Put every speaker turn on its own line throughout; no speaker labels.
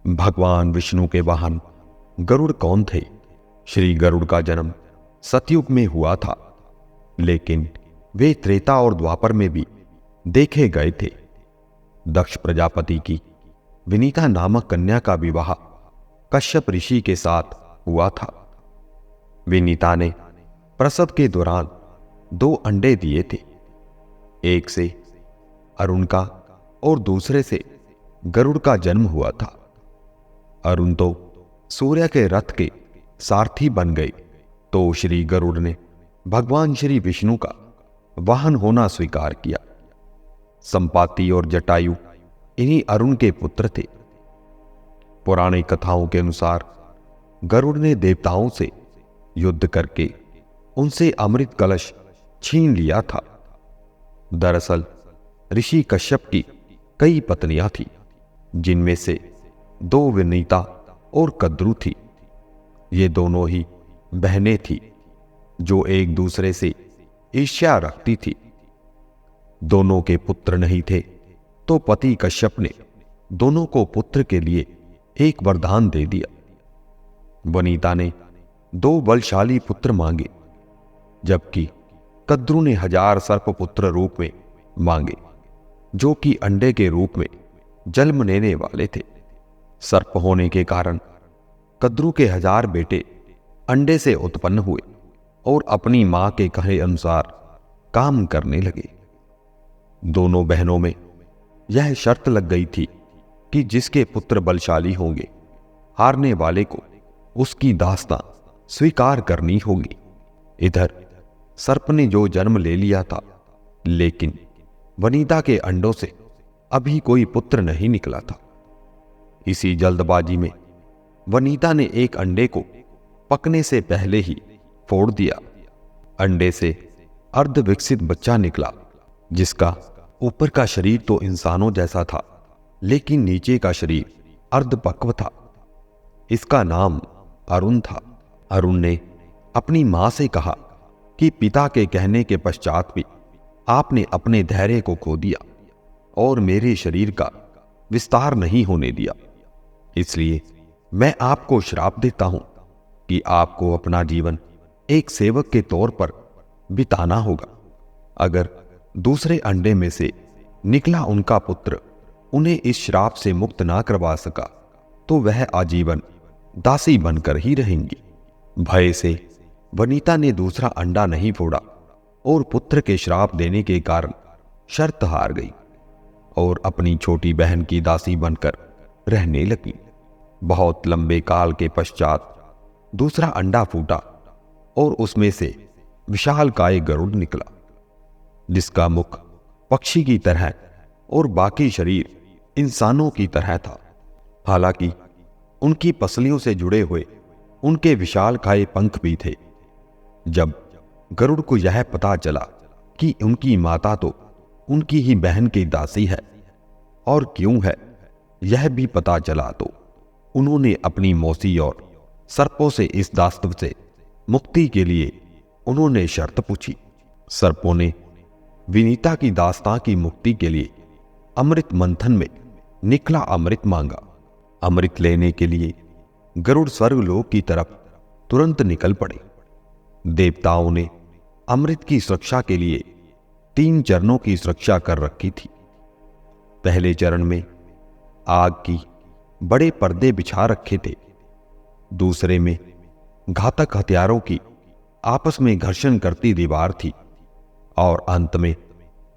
भगवान विष्णु के वाहन गरुड़ कौन थे? श्री गरुड़ का जन्म सतयुग में हुआ था, लेकिन वे त्रेता और द्वापर में भी देखे गए थे। दक्ष प्रजापति की विनीता नामक कन्या का विवाह कश्यप ऋषि के साथ हुआ था। विनीता ने प्रसव के दौरान 2 अंडे दिए थे। एक से अरुण का और दूसरे से गरुड़ का जन्म हुआ था। अरुण तो सूर्य के रथ के सारथी बन गए, तो श्री गरुड़ ने भगवान श्री विष्णु का वाहन होना स्वीकार किया। संपाति और जटायु इन्हीं अरुण के पुत्र थे। पौराणिक कथाओं के अनुसार गरुड़ ने देवताओं से युद्ध करके उनसे अमृत कलश छीन लिया था। दरअसल ऋषि कश्यप की कई पत्नियां थीं, जिनमें से 2 विनीता और कद्रु थी। ये दोनों ही बहनें थीं जो एक दूसरे से ईर्ष्या रखती थी। दोनों के पुत्र नहीं थे, तो पति कश्यप ने दोनों को पुत्र के लिए एक वरदान दे दिया। वनीता ने 2 बलशाली पुत्र मांगे, जबकि कद्रु ने 1000 सर्प पुत्र रूप में मांगे, जो कि अंडे के रूप में जन्म लेने वाले थे। सर्प होने के कारण कद्रु के 1000 बेटे अंडे से उत्पन्न हुए और अपनी मां के कहे अनुसार काम करने लगे। दोनों बहनों में यह शर्त लग गई थी कि जिसके पुत्र बलशाली होंगे, हारने वाले को उसकी दास्तां स्वीकार करनी होगी। इधर सर्प ने जो जन्म ले लिया था, लेकिन वनीता के अंडों से अभी कोई पुत्र नहीं निकला था। इसी जल्दबाजी में वनीता ने एक अंडे को पकने से पहले ही फोड़ दिया। अंडे से अर्ध विकसित बच्चा निकला, जिसका ऊपर का शरीर तो इंसानों जैसा था, लेकिन नीचे का शरीर अर्धपक्व था। इसका नाम अरुण था। अरुण ने अपनी मां से कहा कि पिता के कहने के पश्चात भी आपने अपने धैर्य को खो दिया और मेरे शरीर का विस्तार नहीं होने दिया। इसलिए मैं आपको श्राप देता हूं कि आपको अपना जीवन एक सेवक के तौर पर बिताना होगा। अगर दूसरे अंडे में से निकला उनका पुत्र उन्हें इस श्राप से मुक्त ना करवा सका, तो वह आजीवन दासी बनकर ही रहेंगी। भय से वनीता ने दूसरा अंडा नहीं फोड़ा और पुत्र के श्राप देने के कारण शर्त हार गई और अपनी छोटी बहन की दासी बनकर रहने लगी। बहुत लंबे काल के पश्चात दूसरा अंडा फूटा और उसमें से विशालकाय गरुड़ निकला, जिसका मुख पक्षी की तरह और बाकी शरीर इंसानों की तरह था। हालांकि उनकी पसलियों से जुड़े हुए उनके विशालकाय पंख भी थे। जब गरुड़ को यह पता चला कि उनकी माता तो उनकी ही बहन की दासी है और क्यों है यह भी पता चला, तो उन्होंने अपनी मौसी और सर्पों से इस दास्तव से मुक्ति के लिए उन्होंने शर्त पूछी। सर्पों ने विनीता की दास्तां की मुक्ति के लिए अमृत मंथन में निकला अमृत मांगा। अमृत लेने के लिए गरुड़ स्वर्गलोक की तरफ तुरंत निकल पड़े। देवताओं ने अमृत की सुरक्षा के लिए 3 चरणों की सुरक्षा कर रखी थी। पहले चरण में आग की बड़े पर्दे बिछा रखे थे। दूसरे में घातक हथियारों की आपस में घर्षण करती दीवार थी और अंत में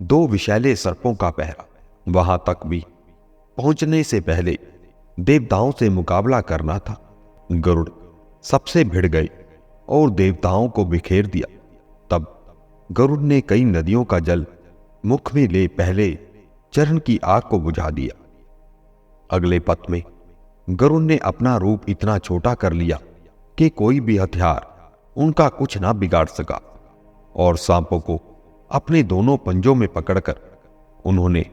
2 विषैले सर्पों का पहरा। वहां तक भी पहुंचने से पहले देवताओं से मुकाबला करना था। गरुड़ सबसे भिड़ गए और देवताओं को बिखेर दिया। तब गरुड़ ने कई नदियों का जल मुख में ले पहले चरण की आग को बुझा दिया। अगले पथ में गरुड़ ने अपना रूप इतना छोटा कर लिया कि कोई भी हथियार उनका कुछ ना बिगाड़ सका, और सांपों को अपने दोनों पंजों में पकड़कर उन्होंने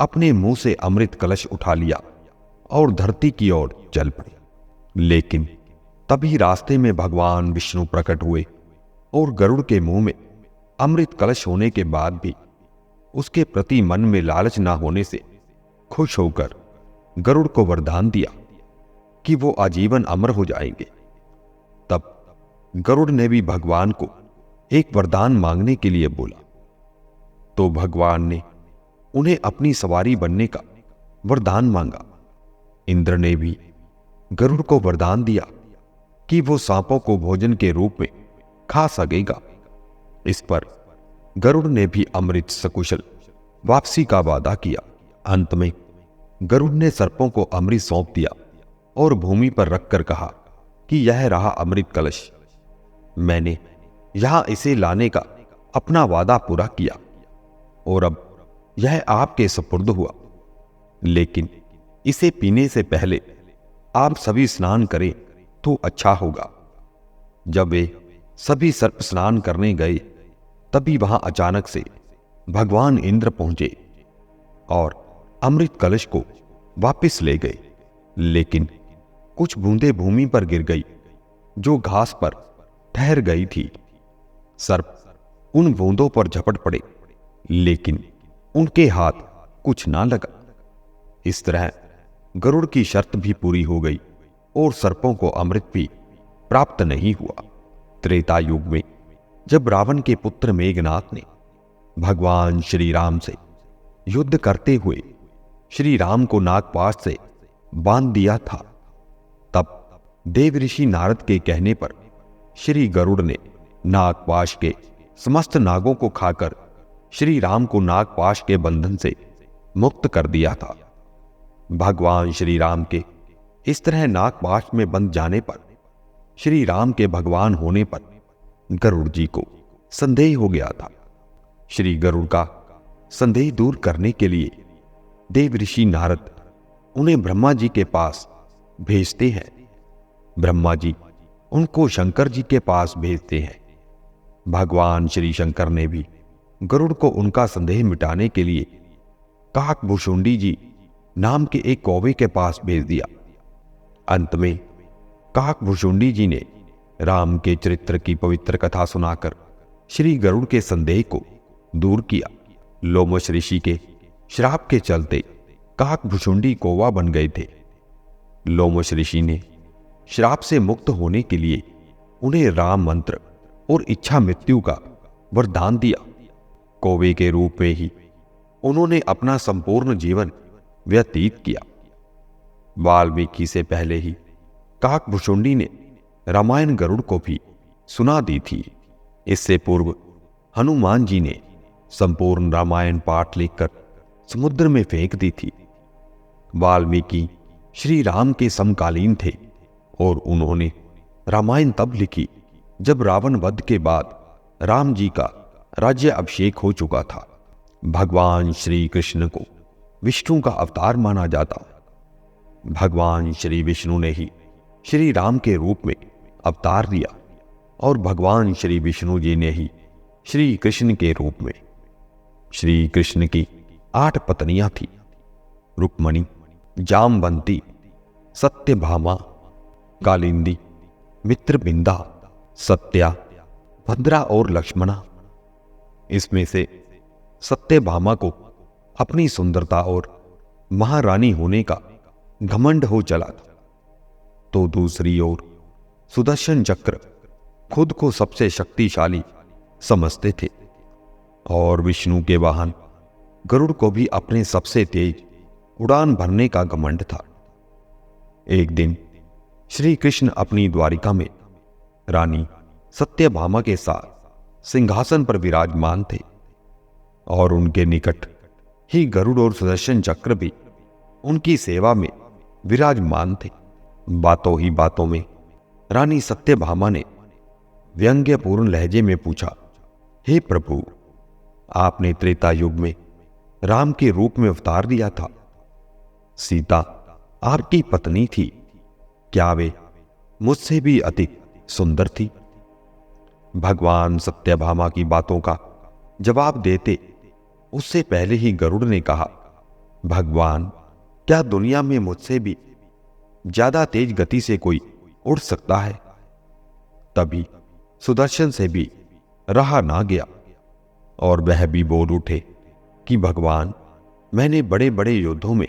अपने मुंह से अमृत कलश उठा लिया और धरती की ओर चल पड़े। लेकिन तभी रास्ते में भगवान विष्णु प्रकट हुए और गरुड़ के मुंह में अमृत कलश होने के बाद भी उसके प्रति मन में लालच ना होने से खुश होकर गरुड़ को वरदान दिया कि वो आजीवन अमर हो जाएंगे। तब गरुड़ ने भी भगवान को एक वरदान मांगने के लिए बोला, तो भगवान ने उन्हें अपनी सवारी बनने का वरदान मांगा। इंद्र ने भी गरुड़ को वरदान दिया कि वो सांपों को भोजन के रूप में खा सकेगा। इस पर गरुड़ ने भी अमृत सकुशल वापसी का वादा किया। अंत में गरुड़ ने सर्पों को अमृत सौंप दिया और भूमि पर रखकर कहा कि यह रहा अमृत कलश। मैंने यहां इसे लाने का अपना वादा पूरा किया और अब यह आपके सुपुर्द हुआ, लेकिन इसे पीने से पहले आप सभी स्नान करें तो अच्छा होगा। जब वे सभी सर्प स्नान करने गए, तभी वहां अचानक से भगवान इंद्र पहुंचे और अमृत कलश को वापस ले गए, लेकिन कुछ बूंदें भूमि पर गिर गई जो घास पर ठहर गई थी। सर्प उन बूंदों पर झपट पड़े, लेकिन उनके हाथ कुछ ना लगा। इस तरह गरुड़ की शर्त भी पूरी हो गई और सर्पों को अमृत भी प्राप्त नहीं हुआ। त्रेता युग में जब रावण के पुत्र मेघनाथ ने भगवान श्री राम से युद्ध करते हुए श्री राम को नागपाश से बांध दिया था, तब देव ऋषि नारद के कहने पर श्री गरुड़ ने नागपाश के समस्त नागों को खाकर श्री राम को नागपाश के बंधन से मुक्त कर दिया था। भगवान श्री राम के इस तरह नागपाश में बंध जाने पर श्री राम के भगवान होने पर गरुड़ जी को संदेह हो गया था। श्री गरुड़ का संदेह दूर करने के लिए देव ऋषि नारद उन्हें ब्रह्मा जी के पास भेजते हैं। ब्रह्मा जी उनको शंकर जी के पास भेजते हैं। भगवान श्री शंकर ने भी गरुड़ को उनका संदेह मिटाने के लिए काकभुशुंडी जी नाम के एक कौवे के पास भेज दिया। अंत में काकभुशुंडी जी ने राम के चरित्र की पवित्र कथा सुनाकर श्री गरुड़ के संदेह को दूर किया। लोमश ऋषि के श्राप के चलते काकभुशुंडी कौवा बन गए थे। लोमश ऋषि ने श्राप से मुक्त होने के लिए उन्हें राम मंत्र और इच्छा मृत्यु का वरदान दिया। कौवे के रूप में ही उन्होंने अपना संपूर्ण जीवन व्यतीत किया। वाल्मीकि से पहले ही काकभुशुंडी ने रामायण गरुड़ को भी सुना दी थी। इससे पूर्व हनुमान जी ने संपूर्ण रामायण पाठ लिखकर समुद्र में फेंक दी थी। वाल्मीकि श्री राम के समकालीन थे और उन्होंने रामायण तब लिखी जब रावण वध के बाद राम जी का राज्य अभिषेक हो चुका था। भगवान श्री कृष्ण को विष्णु का अवतार माना जाता। भगवान श्री विष्णु ने ही श्री राम के रूप में अवतार लिया और भगवान श्री विष्णु जी ने ही श्री कृष्ण के रूप में। श्री कृष्ण की 8 पत्नियां थी, रुक्मणी, जामवंती, सत्यभामा, कालिंदी, मित्रबिंदा, सत्या, भद्रा और लक्ष्मणा। इसमें से सत्यभामा को अपनी सुंदरता और महारानी होने का घमंड हो चला था, तो दूसरी ओर सुदर्शन चक्र खुद को सबसे शक्तिशाली समझते थे और विष्णु के वाहन गरुड़ को भी अपने सबसे तेज उड़ान भरने का घमंड था। एक दिन श्री कृष्ण अपनी द्वारिका में रानी सत्यभामा के साथ सिंहासन पर विराजमान थे और उनके निकट ही गरुड़ और सुदर्शन चक्र भी उनकी सेवा में विराजमान थे। बातों ही बातों में रानी सत्यभामा ने व्यंग्यपूर्ण लहजे में पूछा, हे प्रभु, आपने त्रेता युग में राम के रूप में अवतार लिया था। सीता आपकी पत्नी थी, क्या वे मुझसे भी अधिक सुंदर थी? भगवान सत्यभामा की बातों का जवाब देते उससे पहले ही गरुड़ ने कहा, भगवान, क्या दुनिया में मुझसे भी ज्यादा तेज गति से कोई उड़ सकता है? तभी सुदर्शन से भी रहा ना गया और वह भी बोल उठे कि भगवान, मैंने बड़े बड़े युद्धों में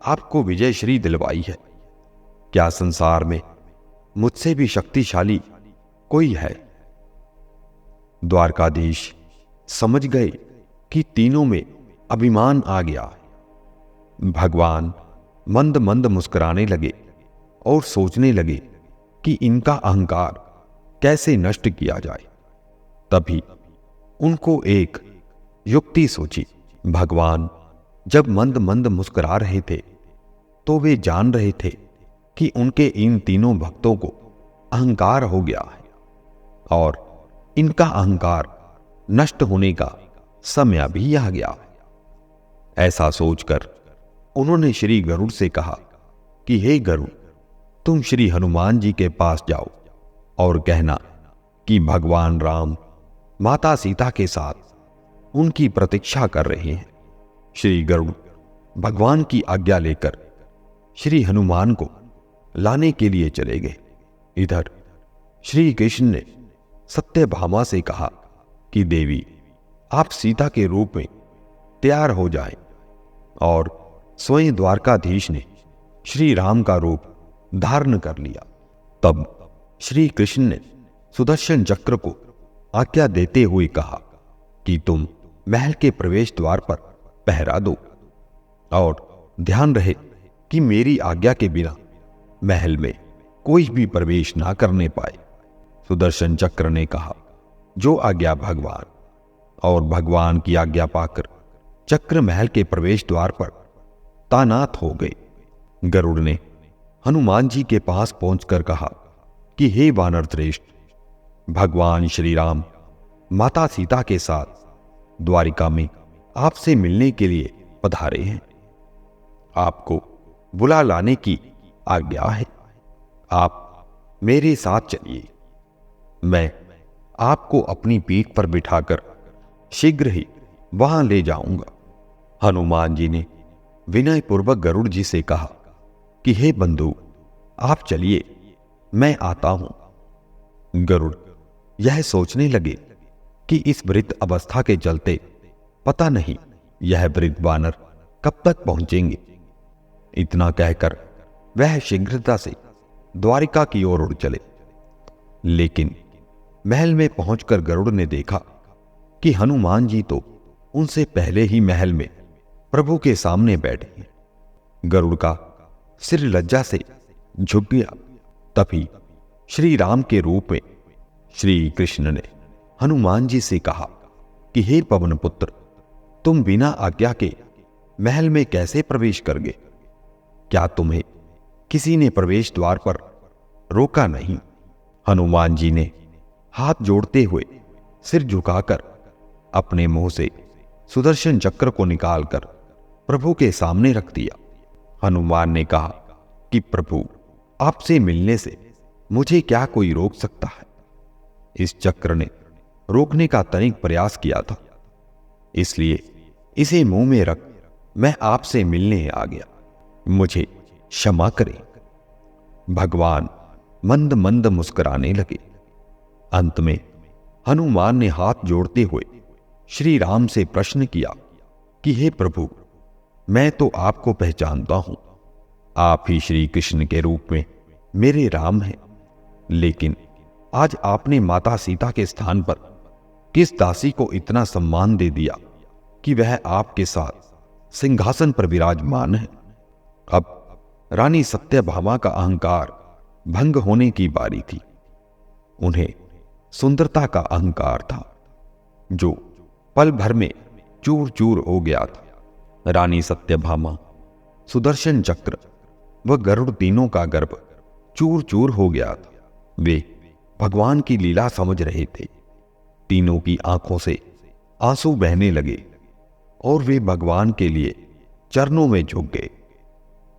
आपको विजय श्री दिलवाई है, क्या संसार में मुझसे भी शक्तिशाली कोई है? द्वारकाधीश समझ गए कि तीनों में अभिमान आ गया। भगवान मंद मंद मुस्कुराने लगे और सोचने लगे कि इनका अहंकार कैसे नष्ट किया जाए। तभी उनको एक युक्ति सूझी। भगवान जब मंद मंद मुस्कुरा रहे थे तो वे जान रहे थे कि उनके इन तीनों भक्तों को अहंकार हो गया है और इनका अहंकार नष्ट होने का समय भी आ गया। ऐसा सोचकर उन्होंने श्री गरुड़ से कहा कि हे गरुड़, तुम श्री हनुमान जी के पास जाओ और कहना कि भगवान राम माता सीता के साथ उनकी प्रतीक्षा कर रहे हैं। श्री गरुड़ भगवान की आज्ञा लेकर श्री हनुमान को लाने के लिए चले गए। इधर श्री कृष्ण ने सत्यभामा से कहा कि देवी, आप सीता के रूप में तैयार हो जाएं। और स्वयं द्वारकाधीश ने श्री राम का रूप धारण कर लिया। तब श्री कृष्ण ने सुदर्शन चक्र को आज्ञा देते हुए कहा कि तुम महल के प्रवेश द्वार पर पहरा दो और ध्यान रहे कि मेरी आज्ञा के बिना महल में कोई भी प्रवेश ना करने पाए। सुदर्शन चक्र ने कहा, जो आज्ञा भगवान। और भगवान की आज्ञा पाकर चक्र महल के प्रवेश द्वार पर तानात हो गए। गरुड़ ने हनुमान जी के पास पहुंचकर कहा कि हे वानर श्रेष्ठ, भगवान श्री राम माता सीता के साथ द्वारिका में आपसे मिलने के लिए पधारे हैं। आपको बुला लाने की आज्ञा है। आप मेरे साथ चलिए। मैं आपको अपनी पीठ पर बिठाकर शीघ्र ही वहां ले जाऊंगा। हनुमान जी ने विनयपूर्वक गरुड़ जी से कहा कि हे बंधु, आप चलिए, मैं आता हूं। गरुड़ यह सोचने लगे कि इस वृद्ध अवस्था के चलते पता नहीं यह वृद्ध वानर कब तक पहुंचेंगे। इतना कहकर वह शीघ्रता से द्वारिका की ओर उड़ चले। लेकिन महल में पहुंचकर गरुड़ ने देखा कि हनुमान जी तो उनसे पहले ही महल में प्रभु के सामने बैठे हैं। गरुड़ का सिर लज्जा से झुक गया। तभी श्री राम के रूप में श्री कृष्ण ने हनुमान जी से कहा कि हे पवन पुत्र, तुम बिना आज्ञा के महल में कैसे प्रवेश कर गए? क्या तुम्हें किसी ने प्रवेश द्वार पर रोका नहीं? हनुमान जी ने हाथ जोड़ते हुए सिर झुकाकर अपने मुंह से सुदर्शन चक्र को निकालकर प्रभु के सामने रख दिया। हनुमान ने कहा कि प्रभु, आपसे मिलने से मुझे क्या कोई रोक सकता है? इस चक्र ने रोकने का तनिक प्रयास किया था, इसलिए इसे मुंह में रख मैं आपसे मिलने आ गया। मुझे क्षमा करें। भगवान मंद मंद मुस्कुराने लगे। अंत में हनुमान ने हाथ जोड़ते हुए श्री राम से प्रश्न किया कि हे प्रभु, मैं तो आपको पहचानता हूं। आप ही श्री कृष्ण के रूप में मेरे राम हैं। लेकिन आज आपने माता सीता के स्थान पर किस दासी को इतना सम्मान दे दिया कि वह आपके साथ सिंहासन पर विराजमान है? अब रानी सत्यभामा का अहंकार भंग होने की बारी थी। उन्हें सुंदरता का अहंकार था जो पल भर में चूर चूर हो गया था। रानी सत्यभामा, सुदर्शन चक्र व गरुड़ तीनों का गर्भ चूर चूर हो गया था। वे भगवान की लीला समझ रहे थे। तीनों की आंखों से आंसू बहने लगे और वे भगवान के लिए चरणों में झुक गए।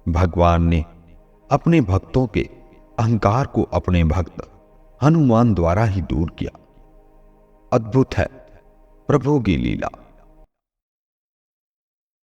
भगवान ने अपने भक्तों के अहंकार को अपने भक्त हनुमान द्वारा ही दूर किया। अद्भुत है प्रभु की लीला।